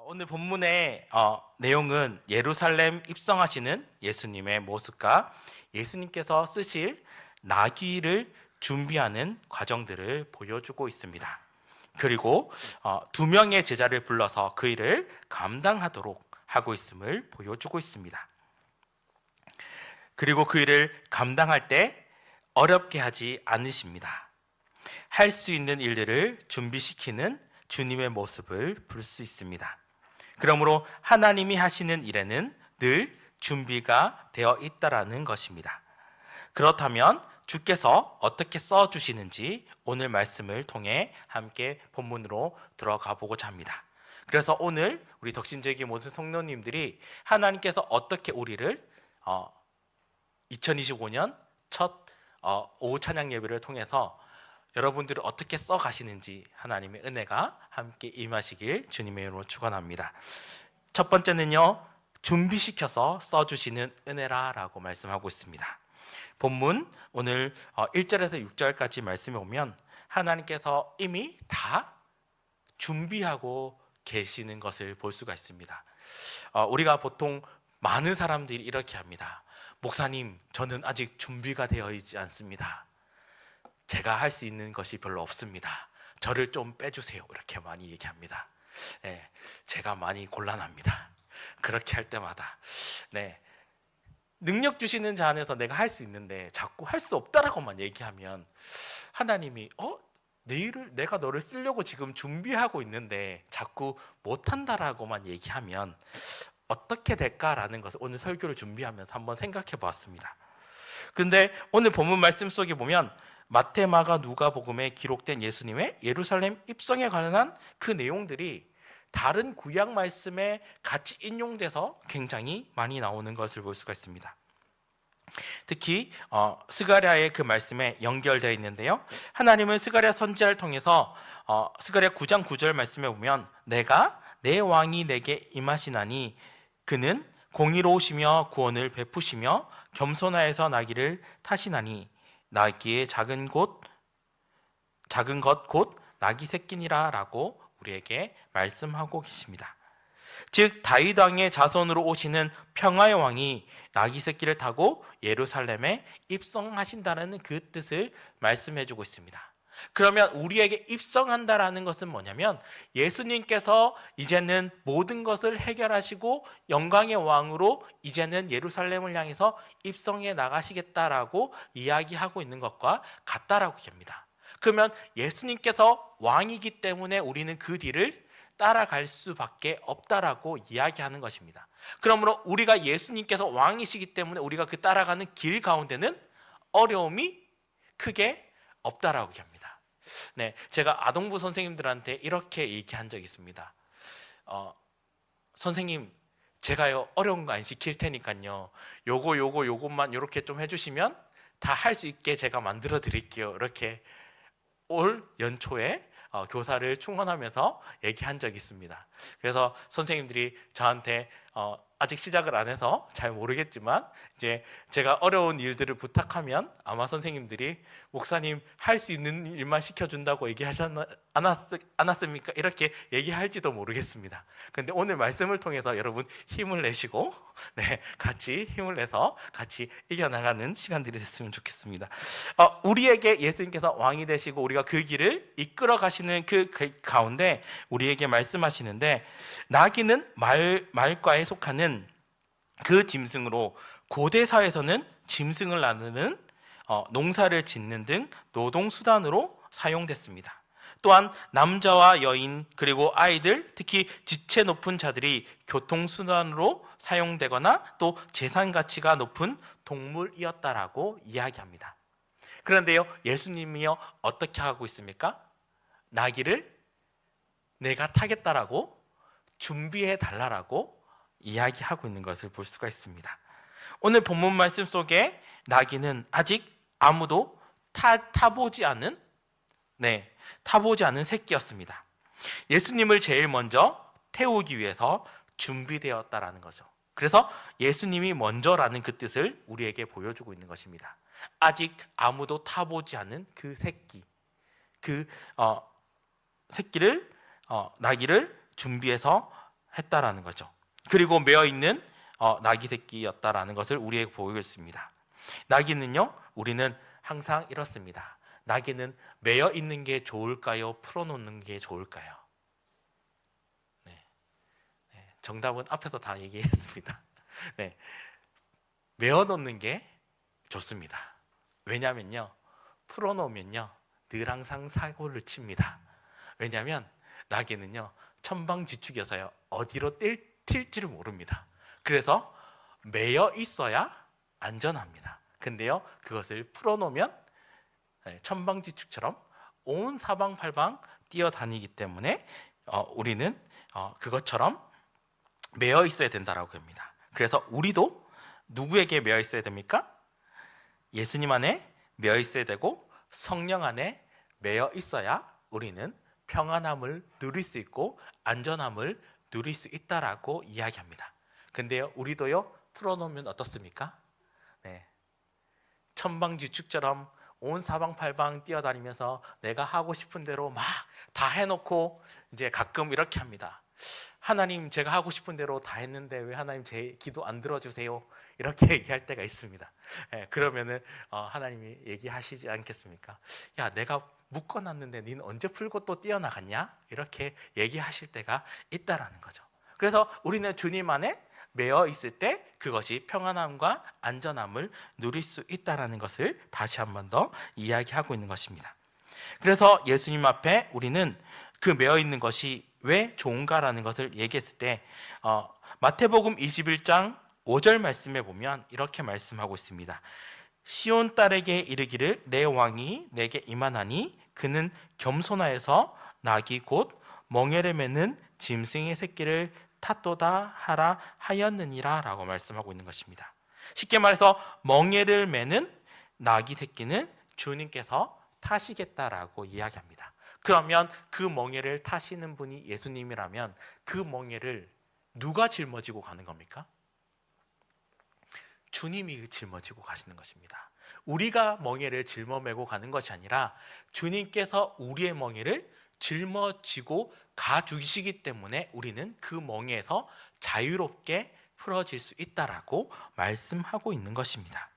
오늘 본문의 내용은 예루살렘 입성하시는 예수님의 모습과 예수님께서 쓰실 나귀를 준비하는 과정들을 보여주고 있습니다. 그리고 두 명의 제자를 불러서 그 일을 감당하도록 하고 있음을 보여주고 있습니다. 그리고 그 일을 감당할 때 어렵게 하지 않으십니다. 할 수 있는 일들을 준비시키는 주님의 모습을 볼 수 있습니다. 그러므로 하나님이 하시는 일에는 늘 준비가 되어 있다라는 것입니다. 그렇다면 주께서 어떻게 써주시는지 오늘 말씀을 통해 함께 본문으로 들어가 보고자 합니다. 그래서 오늘 우리 덕신제기 모든 성도님들이 하나님께서 어떻게 우리를 2025년 첫 오후 찬양 예배를 통해서 여러분들을 어떻게 써가시는지 하나님의 은혜가 함께 임하시길 주님의 이름으로 축원합니다. 첫 번째는요, 준비시켜서 써주시는 은혜라라고 말씀하고 있습니다. 본문 오늘 1절에서 6절까지 말씀에 보면 하나님께서 이미 다 준비하고 계시는 것을 볼 수가 있습니다. 우리가 보통 많은 사람들이 이렇게 합니다. 목사님, 저는 아직 준비가 되어 있지 않습니다. 제가 할 수 있는 것이 별로 없습니다. 저를 좀 빼주세요. 이렇게 많이 얘기합니다. 제가 많이 곤란합니다. 그렇게 할 때마다 능력 주시는 자 안에서 내가 할 수 있는데 자꾸 할 수 없다라고만 얘기하면 하나님이 내가 너를 쓰려고 지금 준비하고 있는데 자꾸 못한다라고만 얘기하면 어떻게 될까라는 것을 오늘 설교를 준비하면서 한번 생각해 보았습니다. 그런데 오늘 본문 말씀 속에 보면 마태, 마가, 누가복음에 기록된 예수님의 예루살렘 입성에 관한 그 내용들이 다른 구약 말씀에 같이 인용돼서 굉장히 많이 나오는 것을 볼 수가 있습니다. 특히 스가랴의 그 말씀에 연결되어 있는데요, 하나님은 스가랴 선지자를 통해서 스가랴 9장 9절 말씀에 보면 내가 내 왕이 내게 임하시나니 그는 공의로우시며 구원을 베푸시며 겸손하여서 나귀를 타시나니 나귀의 작은 것 곧 나귀 새끼니라 라고 우리에게 말씀하고 계십니다. 즉 다윗 왕의 자손으로 오시는 평화의 왕이 나귀 새끼를 타고 예루살렘에 입성하신다는 그 뜻을 말씀해 주고 있습니다. 그러면 우리에게 입성한다라는 것은 뭐냐면 예수님께서 이제는 모든 것을 해결하시고 영광의 왕으로 이제는 예루살렘을 향해서 입성해 나가시겠다라고 이야기하고 있는 것과 같다라고 합니다. 그러면 예수님께서 왕이기 때문에 우리는 그 뒤를 따라갈 수밖에 없다라고 이야기하는 것입니다. 그러므로 우리가 예수님께서 왕이시기 때문에 우리가 그 따라가는 길 가운데는 어려움이 크게 없다라고 합니다. 제가 아동부 선생님들한테 이렇게 얘기한 적이 있습니다. 선생님, 제가요 어려운 거 안 시킬 테니까요 요것만 이렇게 좀 해주시면 다 할 수 있게 제가 만들어 드릴게요. 이렇게 올 연초에 교사를 충원하면서 얘기한 적이 있습니다. 그래서 선생님들이 저한테 아직 시작을 안 해서 잘 모르겠지만 이제 제가 어려운 일들을 부탁하면 아마 선생님들이 목사님 할 수 있는 일만 시켜준다고 얘기하지 않았습니까? 이렇게 얘기할지도 모르겠습니다. 그런데 오늘 말씀을 통해서 여러분 힘을 내시고 같이 힘을 내서 같이 이겨나가는 시간들이 됐으면 좋겠습니다. 우리에게 예수님께서 왕이 되시고 우리가 그 길을 이끌어 가시는 그 가운데 우리에게 말씀하시는데 나귀는 말과에 속하는 그 짐승으로 고대 사회에서는 짐승을 나누는 농사를 짓는 등 노동수단으로 사용됐습니다. 또한 남자와 여인 그리고 아이들, 특히 지체 높은 자들이 교통수단으로 사용되거나 또 재산 가치가 높은 동물이었다라고 이야기합니다. 그런데요, 예수님이요 어떻게 하고 있습니까? 나귀를 내가 타겠다라고 준비해 달라라고 이야기하고 있는 것을 볼 수가 있습니다. 오늘 본문 말씀 속에 나귀는 아직 아무도 타보지 않은 새끼였습니다. 예수님을 제일 먼저 태우기 위해서 준비되었다라는 거죠. 그래서 예수님이 먼저라는 그 뜻을 우리에게 보여주고 있는 것입니다. 아직 아무도 타보지 않은 그 새끼, 나귀를 준비해서 했다라는 거죠. 그리고 매어 있는 나귀 새끼였다라는 것을 우리에게 보이고 있습니다. 나귀는요, 우리는 항상 이렇습니다. 나귀는 매어 있는 게 좋을까요? 풀어놓는 게 좋을까요? 네. 정답은 앞에서 다 얘기했습니다. 네. 매어 놓는 게 좋습니다. 왜냐면요, 풀어놓으면요 늘 항상 사고를 칩니다. 왜냐하면 나귀는요 천방지축이어서요 어디로 튈지를 모릅니다. 그래서 매여 있어야 안전합니다. 근데요 그것을 풀어놓으면 천방지축처럼 온 사방팔방 뛰어다니기 때문에 우리는 그것처럼 매여 있어야 된다라고 합니다. 그래서 우리도 누구에게 매여 있어야 됩니까? 예수님 안에 매여 있어야 되고 성령 안에 매여 있어야 우리는 평안함을 누릴 수 있고 안전함을 누릴 수 있다라고 이야기합니다. 근데요 우리도요 풀어놓으면 어떻습니까? 네. 천방지축처럼 온 사방팔방 뛰어다니면서 내가 하고 싶은 대로 막 다 해놓고 이제 가끔 이렇게 합니다. 하나님, 제가 하고 싶은 대로 다 했는데 왜 하나님 제 기도 안 들어주세요? 이렇게 얘기할 때가 있습니다. 그러면은 하나님이 얘기하시지 않겠습니까? 야, 내가 묶어놨는데 닌 언제 풀고 또 뛰어나갔냐? 이렇게 얘기하실 때가 있다라는 거죠. 그래서 우리는 주님 안에 매어 있을 때 그것이 평안함과 안전함을 누릴 수 있다라는 것을 다시 한 번 더 이야기하고 있는 것입니다. 그래서 예수님 앞에 우리는 그 매어 있는 것이 왜 좋은가라는 것을 얘기했을 때 마태복음 21장 5절 말씀에 보면 이렇게 말씀하고 있습니다. 시온 딸에게 이르기를 내 왕이 내게 임하나니 그는 겸손하여서 낙이 곧 멍에를 매는 짐승의 새끼를 탓도다 하라 하였느니라 라고 말씀하고 있는 것입니다. 쉽게 말해서 멍에를 매는 나귀 새끼는 주님께서 타시겠다라고 이야기합니다. 그러면 그 멍에를 타시는 분이 예수님이라면 그 멍에를 누가 짊어지고 가는 겁니까? 주님이 짊어지고 가시는 것입니다. 우리가 멍에를 짊어매고 가는 것이 아니라 주님께서 우리의 멍에를 짊어지고 가주시기 때문에 우리는 그 멍에에서 자유롭게 풀어질 수 있다라고 말씀하고 있는 것입니다.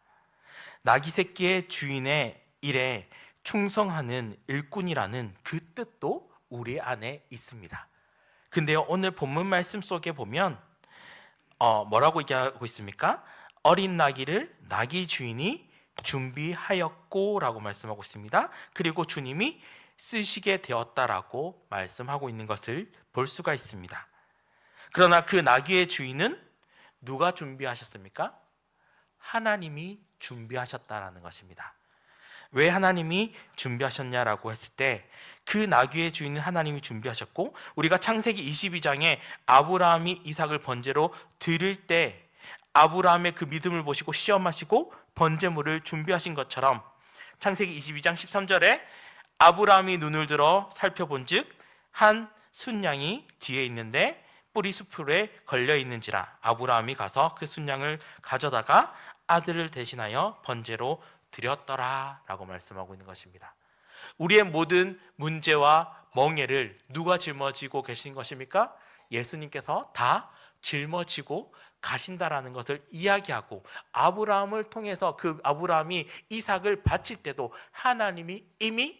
나귀 새끼의 주인의 일에 충성하는 일꾼이라는 그 뜻도 우리 안에 있습니다. 근데요 오늘 본문 말씀 속에 보면 뭐라고 얘기하고 있습니까? 어린 나귀를 나귀 주인이 준비하였고 라고 말씀하고 있습니다. 그리고 주님이 쓰시게 되었다라고 말씀하고 있는 것을 볼 수가 있습니다. 그러나 그 나귀의 주인은 누가 준비하셨습니까? 하나님이 준비하셨다라는 것입니다. 왜 하나님이 준비하셨냐라고 했을 때 그 나귀의 주인은 하나님이 준비하셨고 우리가 창세기 22장에 아브라함이 이삭을 번제로 드릴 때 아브라함의 그 믿음을 보시고 시험하시고 번제물을 준비하신 것처럼 창세기 22장 13절에 아브라함이 눈을 들어 살펴본즉 한 순양이 뒤에 있는데 뿌리 수풀에 걸려 있는지라 아브라함이 가서 그 순양을 가져다가 아들을 대신하여 번제로 드렸더라 라고 말씀하고 있는 것입니다. 우리의 모든 문제와 멍에를 누가 짊어지고 계신 것입니까? 예수님께서 다 짊어지고 가신다라는 것을 이야기하고 아브라함을 통해서 그 아브라함이 이삭을 바칠 때도 하나님이 이미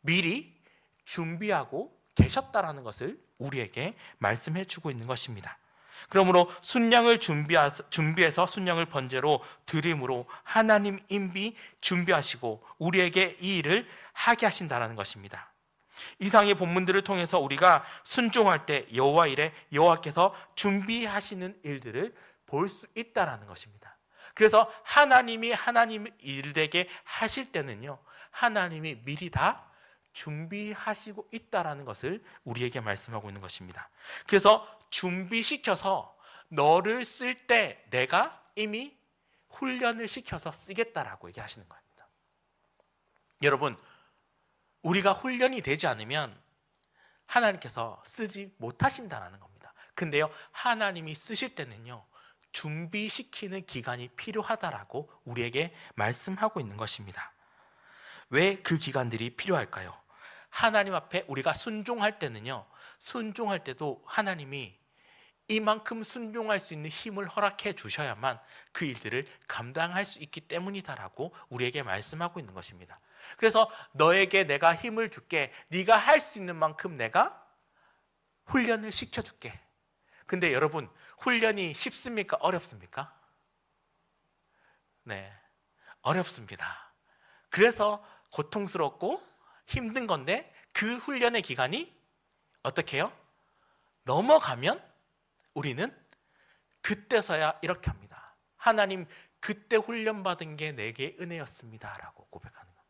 미리 준비하고 계셨다라는 것을 우리에게 말씀해 주고 있는 것입니다. 그러므로 순양을 준비해서 순양을 번제로 드림으로 하나님 이미 준비하시고 우리에게 이 일을 하게 하신다는 것입니다. 이상의 본문들을 통해서 우리가 순종할 때 여호와 일에 여호와께서 준비하시는 일들을 볼 수 있다는 것입니다. 그래서 하나님이 하나님 일에게 하실 때는요 하나님이 미리 다 준비하시고 있다라는 것을 우리에게 말씀하고 있는 것입니다. 그래서 준비시켜서 너를 쓸 때 내가 이미 훈련을 시켜서 쓰겠다라고 얘기하시는 겁니다. 여러분, 우리가 훈련이 되지 않으면 하나님께서 쓰지 못하신다는 겁니다. 근데요 하나님이 쓰실 때는요 준비시키는 기간이 필요하다라고 우리에게 말씀하고 있는 것입니다. 왜 그 기간들이 필요할까요? 하나님 앞에 우리가 순종할 때는요 순종할 때도 하나님이 이만큼 순종할 수 있는 힘을 허락해 주셔야만 그 일들을 감당할 수 있기 때문이다라고 우리에게 말씀하고 있는 것입니다. 그래서 너에게 내가 힘을 줄게. 네가 할 수 있는 만큼 내가 훈련을 시켜줄게. 근데 여러분, 훈련이 쉽습니까? 어렵습니까? 네, 어렵습니다. 그래서 고통스럽고 힘든 건데 그 훈련의 기간이 어떻게 해요? 넘어가면 우리는 그때서야 이렇게 합니다. 하나님, 그때 훈련받은 게 내게 은혜였습니다 라고 고백하는 거예요.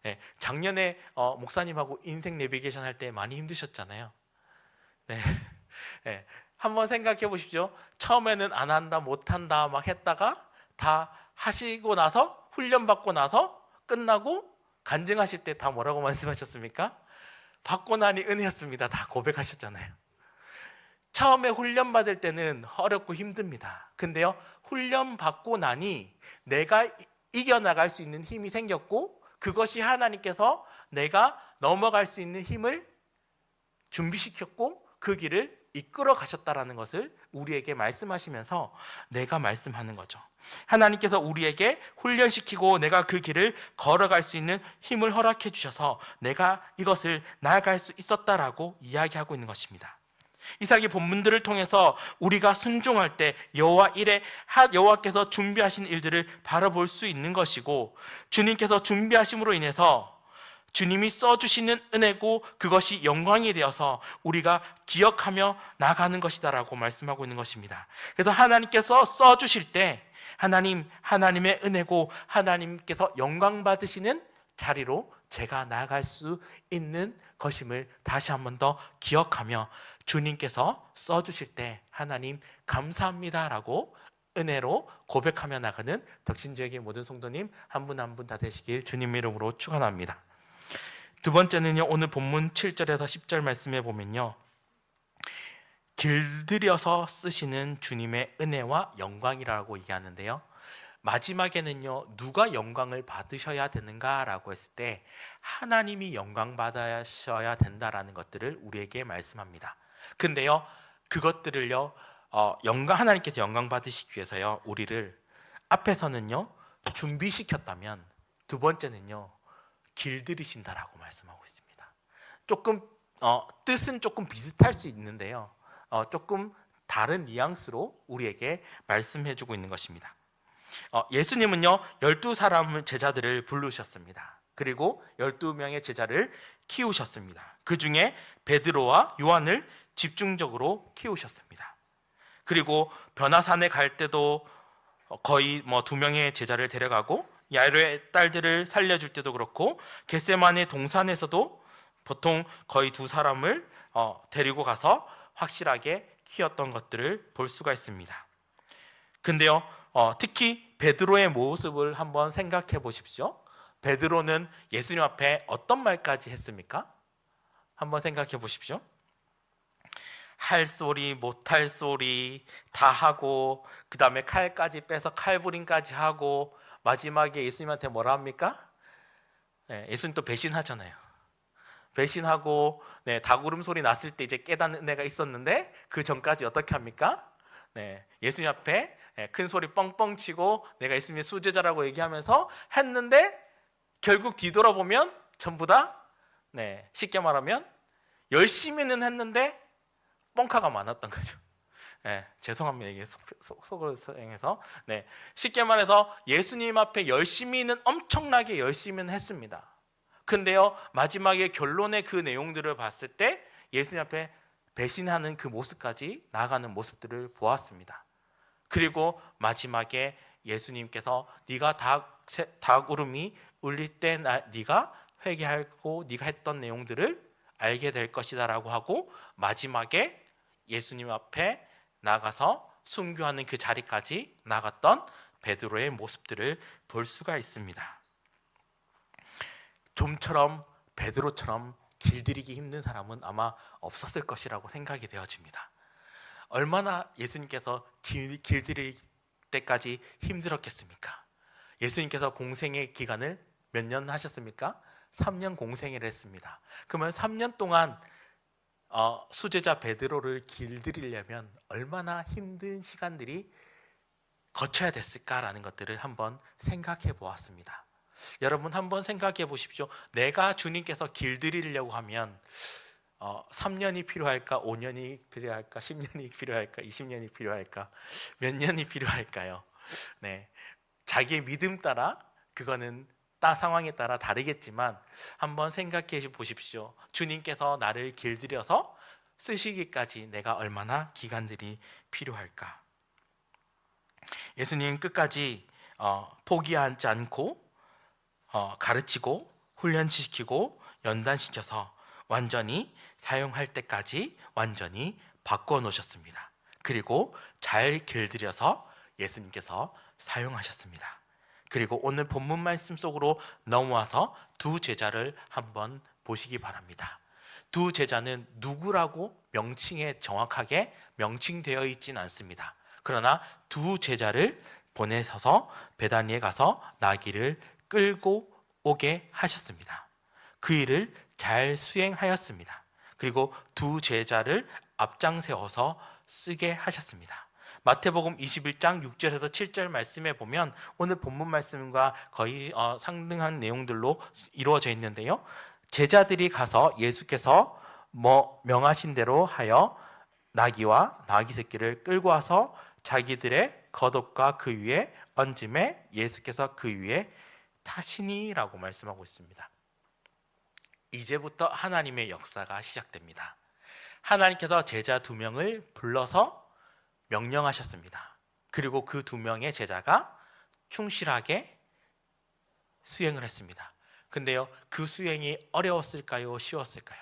네, 작년에 목사님하고 인생 내비게이션 할 때 많이 힘드셨잖아요. 네, 네, 한번 생각해 보십시오. 처음에는 안 한다, 못 한다 막 했다가 다 하시고 나서, 훈련받고 나서 끝나고 간증하실 때 다 뭐라고 말씀하셨습니까? 받고 나니 은혜였습니다. 다 고백하셨잖아요. 처음에 훈련 받을 때는 어렵고 힘듭니다. 근데요, 훈련 받고 나니 내가 이겨나갈 수 있는 힘이 생겼고, 그것이 하나님께서 내가 넘어갈 수 있는 힘을 준비시켰고 그 길을 이끌어 가셨다라는 것을 우리에게 말씀하시면서 내가 말씀하는 거죠. 하나님께서 우리에게 훈련시키고 내가 그 길을 걸어갈 수 있는 힘을 허락해 주셔서 내가 이것을 나아갈 수 있었다라고 이야기하고 있는 것입니다. 이삭의 본문들을 통해서 우리가 순종할 때 여호와께서 준비하신 일들을 바라볼 수 있는 것이고, 주님께서 준비하심으로 인해서 주님이 써주시는 은혜고 그것이 영광이 되어서 우리가 기억하며 나가는 것이다라고 말씀하고 있는 것입니다. 그래서 하나님께서 써주실 때 하나님의 은혜고 하나님께서 영광 받으시는 자리로 제가 나아갈 수 있는 것임을 다시 한 번 더 기억하며, 주님께서 써주실 때 하나님 감사합니다라고 은혜로 고백하며 나가는 덕신지역의 모든 성도님 한 분 한 분 다 되시길 주님 이름으로 축원합니다. 두 번째는요, 오늘 본문 7절에서 10절 말씀에 보면요, 길들여서 쓰시는 주님의 은혜와 영광이라고 얘기하는데요, 마지막에는요, 누가 영광을 받으셔야 되는가라고 했을 때 하나님이 영광 받으셔야 된다라는 것들을 우리에게 말씀합니다. 근데요, 그것들을요, 하나님께서 영광 받으시기 위해서요, 우리를 앞에서는요 준비시켰다면, 두 번째는요 길들이신다라고 말씀하고 있습니다. 조금 뜻은 조금 비슷할 수 있는데요, 조금 다른 뉘앙스로 우리에게 말씀해주고 있는 것입니다. 예수님은요 12사람 제자들을 부르셨습니다. 그리고 12명의 제자를 키우셨습니다. 그 중에 베드로와 요한을 집중적으로 키우셨습니다. 그리고 변화산에 갈 때도 거의 2명의 제자를 데려가고, 야이로의 딸들을 살려줄 때도 그렇고, 겟세마네 동산에서도 보통 거의 2사람을 데리고 가서 확실하게 키웠던 것들을 볼 수가 있습니다. 근데요, 특히 베드로의 모습을 한번 생각해 보십시오. 베드로는 예수님 앞에 어떤 말까지 했습니까? 한번 생각해 보십시오. 할 소리 못할 소리 다 하고, 그 다음에 칼까지 빼서 칼부림까지 하고, 마지막에 예수님한테 뭐라 합니까? 예수님 또 배신하잖아요. 배신하고, 닭울음 소리 났을 때 이제 깨닫는 은혜가 있었는데, 그 전까지 어떻게 합니까? 예수님 앞에 큰 소리 뻥뻥 치고 내가 예수님의 수제자라고 얘기하면서 했는데, 결국 뒤돌아보면 전부 다 쉽게 말하면 열심히는 했는데 뻥카가 많았던 거죠. 죄송합니다. 이게 속을 행해서. 쉽게 말해서 예수님 앞에 열심히는 엄청나게 열심히는 했습니다. 근데요, 마지막에 결론의 그 내용들을 봤을 때 예수님 앞에 배신하는 그 모습까지 나아가는 모습들을 보았습니다. 그리고 마지막에 예수님께서 네가 닭울음이 울릴 때 네가 회개하고 네가 했던 내용들을 알게 될 것이다 라고 하고, 마지막에 예수님 앞에 나가서 순교하는 그 자리까지 나갔던 베드로의 모습들을 볼 수가 있습니다. 좀처럼 베드로처럼 길들이기 힘든 사람은 아마 없었을 것이라고 생각이 되어집니다. 얼마나 예수님께서 길들일 때까지 힘들었겠습니까? 예수님께서 공생의 기간을 몇 년 하셨습니까? 3년 공생을 했습니다. 그러면 3년 동안 수제자 베드로를 길들이려면 얼마나 힘든 시간들이 거쳐야 됐을까라는 것들을 한번 생각해 보았습니다. 여러분 한번 생각해 보십시오. 내가 주님께서 길들이려고 하면 3년이 필요할까? 5년이 필요할까? 10년이 필요할까? 20년이 필요할까? 몇 년이 필요할까요? 네, 자기의 믿음 따라 그거는 상황에 따라 다르겠지만 한번 생각해 보십시오. 주님께서 나를 길들여서 쓰시기까지 내가 얼마나 기간들이 필요할까? 예수님 끝까지 포기하지 않고 가르치고 훈련시키고 연단시켜서 완전히 사용할 때까지 완전히 바꿔 놓으셨습니다. 그리고 잘 길들여서 예수님께서 사용하셨습니다. 그리고 오늘 본문 말씀 속으로 넘어와서 두 제자를 한번 보시기 바랍니다. 두 제자는 누구라고 명칭에 정확하게 명칭되어 있지는 않습니다. 그러나 두 제자를 보내셔서 베다니에 가서 나귀를 끌고 오게 하셨습니다. 그 일을 잘 수행하였습니다. 그리고 두 제자를 앞장 세워서 쓰게 하셨습니다. 마태복음 21장 6절에서 7절 말씀에 보면 오늘 본문 말씀과 거의 상등한 내용들로 이루어져 있는데요. 제자들이 가서 예수께서 명하신 대로 하여 나귀와 나귀 새끼를 끌고 와서 자기들의 겉옷과 그 위에 얹음에 예수께서 그 위에 타시니라고 말씀하고 있습니다. 이제부터 하나님의 역사가 시작됩니다. 하나님께서 제자 2명을 불러서 명령하셨습니다. 그리고 그 2명의 제자가 충실하게 수행을 했습니다. 근데요, 그 수행이 어려웠을까요? 쉬웠을까요?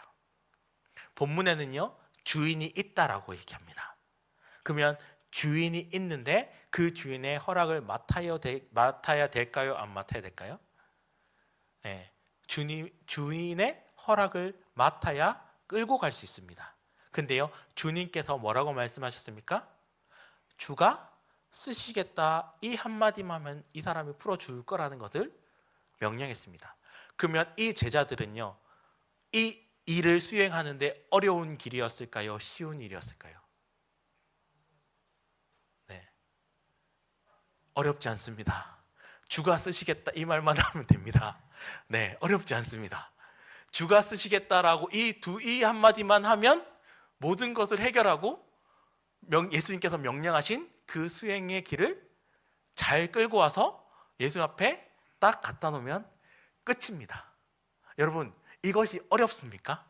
본문에는요, 주인이 있다라고 얘기합니다. 그러면 주인이 있는데 그 주인의 허락을 맡아야 될까요? 안 맡아야 될까요? 네, 주인의 허락을 맡아야 끌고 갈 수 있습니다. 근데요, 주님께서 뭐라고 말씀하셨습니까? 주가 쓰시겠다 이 한마디만 하면 이 사람이 풀어줄 거라는 것을 명령했습니다. 그러면 이 제자들은요, 이 일을 수행하는데 어려운 길이었을까요? 쉬운 일이었을까요? 네, 어렵지 않습니다. 주가 쓰시겠다 이 말만 하면 됩니다. 네, 어렵지 않습니다. 주가 쓰시겠다라고 이 한마디만 하면 모든 것을 해결하고 예수님께서 명령하신 그 수행의 길을 잘 끌고 와서 예수 앞에 딱 갖다 놓으면 끝입니다. 여러분, 이것이 어렵습니까?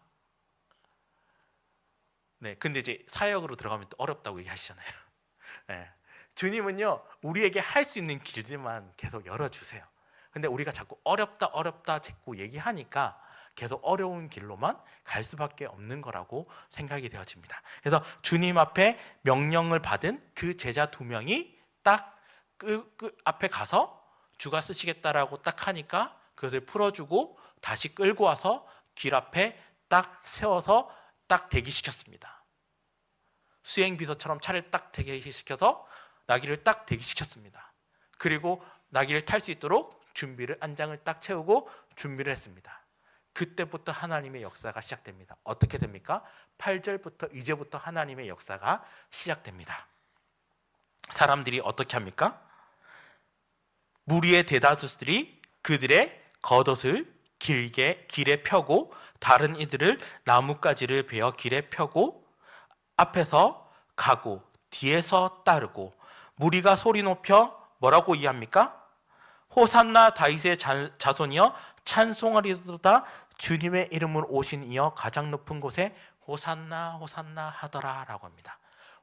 네, 근데 이제 사역으로 들어가면 또 어렵다고 얘기하시잖아요. 네, 주님은요, 우리에게 할 수 있는 길들만 계속 열어주세요. 근데 우리가 자꾸 어렵다 자꾸 얘기하니까 계속 어려운 길로만 갈 수밖에 없는 거라고 생각이 되어집니다. 그래서 주님 앞에 명령을 받은 그 제자 2명이 딱 그 앞에 가서 주가 쓰시겠다라고 딱 하니까 그것을 풀어주고 다시 끌고 와서 길 앞에 딱 세워서 딱 대기시켰습니다. 수행비서처럼 차를 딱 대기시켜서 나귀를 딱 대기시켰습니다. 그리고 나귀를 탈 수 있도록 안장을 딱 채우고 준비를 했습니다. 그때부터 하나님의 역사가 시작됩니다. 어떻게 됩니까? 8절부터 이제부터 하나님의 역사가 시작됩니다. 사람들이 어떻게 합니까? 무리의 대다수들이 그들의 겉옷을 길에 펴고 다른 이들을 나뭇가지를 베어 길에 펴고 앞에서 가고 뒤에서 따르고 무리가 소리 높여 뭐라고 이해합니까? 호산나 다윗의 자손이여 찬송하리로다 주님의 이름으로 오신 이여 가장 높은 곳에 호산나 호산나 하더라 라고 합니다.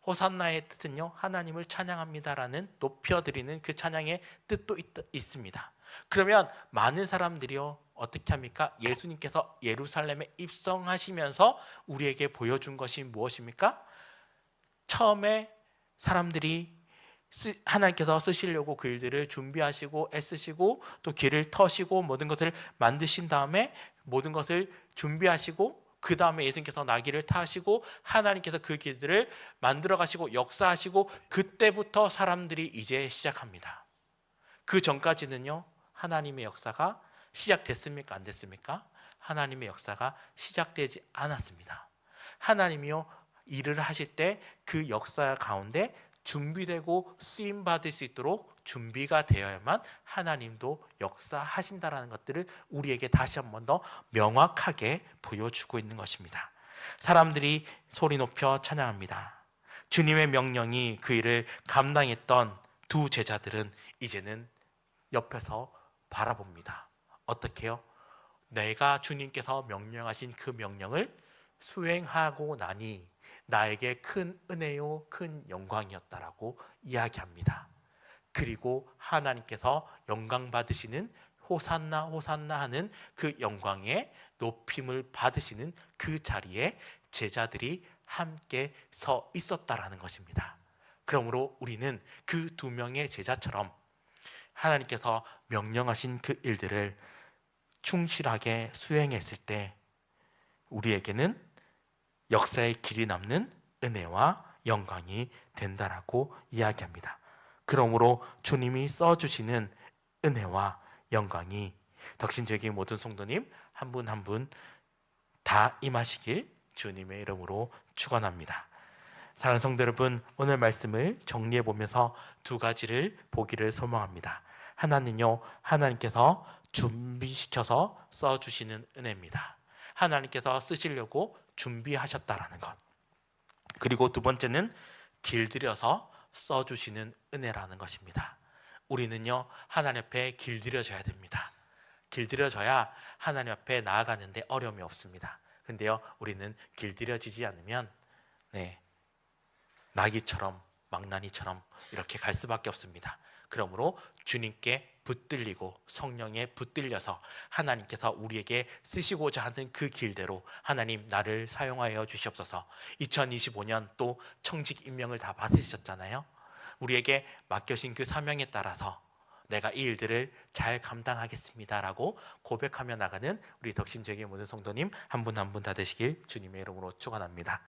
호산나의 뜻은요, 하나님을 찬양합니다라는 높여드리는 그 찬양의 뜻도 있습니다. 그러면 많은 사람들이요 어떻게 합니까? 예수님께서 예루살렘에 입성하시면서 우리에게 보여준 것이 무엇입니까? 처음에 사람들이 하나님께서 쓰시려고 그 일들을 준비하시고 애쓰시고 또 길을 터시고 모든 것을 만드신 다음에 모든 것을 준비하시고 그 다음에 예수님께서 나귀를 타시고 하나님께서 그 길들을 만들어 가시고 역사하시고 그때부터 사람들이 이제 시작합니다. 그 전까지는요 하나님의 역사가 시작됐습니까? 안 됐습니까? 하나님의 역사가 시작되지 않았습니다. 하나님이요 일을 하실 때 그 역사 가운데 준비되고 쓰임 받을 수 있도록 준비가 되어야만 하나님도 역사하신다라는 것들을 우리에게 다시 한 번 더 명확하게 보여주고 있는 것입니다. 사람들이 소리 높여 찬양합니다. 주님의 명령이 그 일을 감당했던 두 제자들은 이제는 옆에서 바라봅니다. 어떻게요? 내가 주님께서 명령하신 그 명령을 수행하고 나니 나에게 큰 은혜요 큰 영광이었다라고 이야기합니다. 그리고 하나님께서 영광 받으시는 호산나 호산나 하는 그 영광의 높임을 받으시는 그 자리에 제자들이 함께 서 있었다라는 것입니다. 그러므로 우리는 그 두 명의 제자처럼 하나님께서 명령하신 그 일들을 충실하게 수행했을 때 우리에게는 역사의 길이 남는 은혜와 영광이 된다라고 이야기합니다. 그러므로 주님이 써주시는 은혜와 영광이 덕신제기 모든 성도님 한 분 한 분 다 임하시길 주님의 이름으로 축원합니다. 사랑하는 성도 여러분, 오늘 말씀을 정리해 보면서 두 가지를 보기를 소망합니다. 하나는요, 하나님께서 준비시켜서 써주시는 은혜입니다. 하나님께서 쓰시려고 준비하셨다라는 것. 그리고 두 번째는 길들여서 써주시는 은혜라는 것입니다. 우리는요, 하나님 앞에 길들여져야 됩니다. 길들여져야 하나님 앞에 나아가는데 어려움이 없습니다. 근데요, 우리는 길들여지지 않으면 나귀처럼 망나니처럼 이렇게 갈 수밖에 없습니다. 그러므로 주님께 붙들리고 성령에 붙들려서 하나님께서 우리에게 쓰시고자 하는 그 길대로 하나님 나를 사용하여 주시옵소서. 2025년 또 청직 임명을 다 받으셨잖아요. 우리에게 맡겨진 그 사명에 따라서 내가 이 일들을 잘 감당하겠습니다라고 고백하며 나가는 우리 덕신제기 모든 성도님 한 분 한 분 다 되시길 주님의 이름으로 축원합니다.